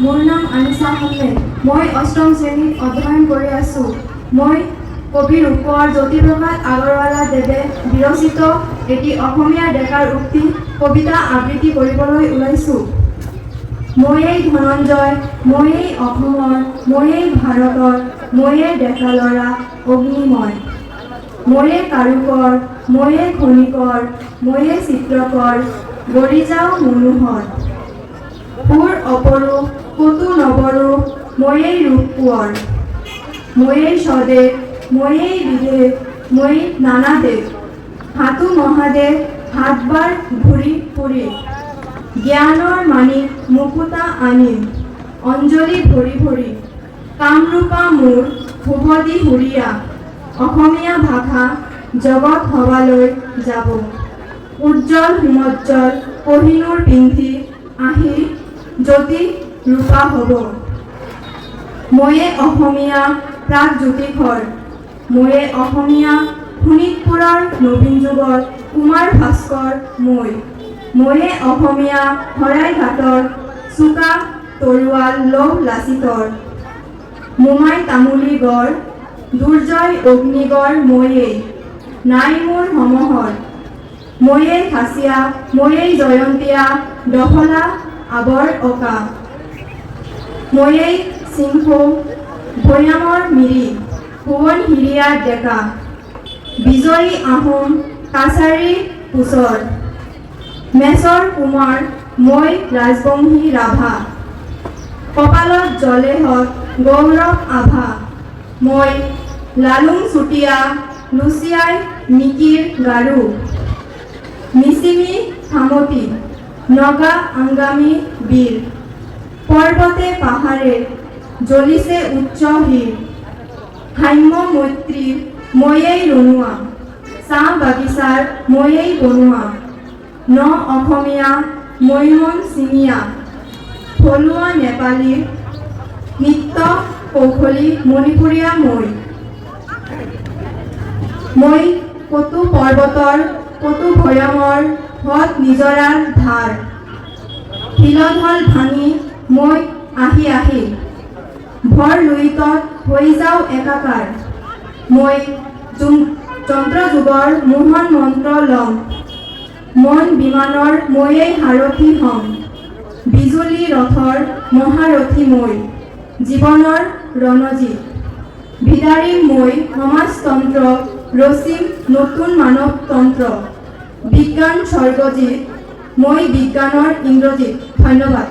মোৰ নাম আনিছা আহমেদ। মই অষ্টম শ্ৰেণীত অধ্যয়ন কৰি আছোঁ। মই কবি ৰূপকোঁৱৰ জ্যোতিপ্ৰসাদ আগৰৱালাদেৱে বিৰচিত এটি অসমীয়া ডেকাৰ উক্তি কবিতা আবৃত্তি কৰিবলৈ ওলাইছোঁ। ময়েই ধনঞ্জয়, ময়েই অসমৰ, ময়েই ভাৰতৰ, ময়েই ডেকা ল'ৰা অগ্নিময়। ময়ে কাৰুকৰ, ময়ে খনিকৰ, ময়ে চিত্ৰকৰ, গঢ়ি যাওঁ মনোহৰ। সুৰ অপৰূপ, কতো নৱৰূপ, ময়েই ৰূপ কোঁৱৰ। ময়েই স্বদেশ, ময়েই বিদেশ, ময়েই নানা দেশ। হাতো মহাদেশ, হাতবাৰ ঘূৰি ফুৰি। জ্ঞানৰ মানিক মুকুতা আনিম, অঞ্জলি ভৰি ভৰি। কামৰূপা মোৰ শুভদি সুৰীয়া, অসমীয়া ভাষা জগত সভালৈ যাব। উজ্জ্বল হিমজ্জ্বল কহিনুৰ পিন্ধি আহি জ্যোতি ৰূপা হ'ব। ময়ে অসমীয়া প্ৰাগজ্যোতিষৰ, ময়ে অসমীয়া শোণিতপুৰৰ নবীন যুগৰ কুমাৰ ভাস্কৰ মই। ময়ে অসমীয়া শৰাইঘাটৰ চুকা তৰোৱাল লৌহ লাচিতৰ। মোমাই তামুলী গড়, দুৰ্জয় অগ্নিগড় ময়েই, নাই মোৰ সমহৰ। ময়েই খাচীয়া, ময়েই জয়ন্তীয়া, দফলা আবৰ অকা। ময়েই চিংফৌ, ভৈয়ামৰ মিৰি, সোৱণশিৰীয়াৰ ডেকা। বিজয়ী আহোম কাছাৰীৰ কোচৰ, মেছৰ কুমাৰ মই ৰাজবংশী ৰাভা। কপালত জ্বলেহত গৌৰৱ আভা, মই লালুং চুতীয়া, লুচিয়াই মিকিৰ গাৰো। মিচিমি খামতি, নগা আংগামী বীৰ। পৰ্বতে পাহাৰে জ্বলিছে উচ্চ শিৰ। হাম্য মৈত্ৰীৰ ময়েই ৰণুৱা, চাহ বাগিচাৰ ময়েই বনোৱা। ন অসমীয়া মৈমন ছিঙিয়া, থলুৱা নেপালীৰ নৃত্য কৌশলী মণিপুৰীয়া মই। মই কতো পৰ্বতৰ, কতো ভৈয়ামৰ হত নিজৰাৰ ধাৰ। শিলঢল ভাঙি মই আহি আহি, ভৰ লুইতত হৈ যাওঁ একাকাৰ। মই যন্ত্ৰযুগৰ মোহন মন্ত্ৰ লম, মন বিমানৰ ময়েই সাৰথি হম। বিজুলী ৰথৰ মহাৰথী মই, জীৱনৰ ৰণজিৎ। ভিদাৰিম মই সমাজতন্ত্ৰ, ৰচিম নতুন মানৱতন্ত্ৰ। বিজ্ঞান স্বৰ্গজিৎ, মই বিজ্ঞানৰ ইন্দ্ৰজিৎ। ধন্যবাদ।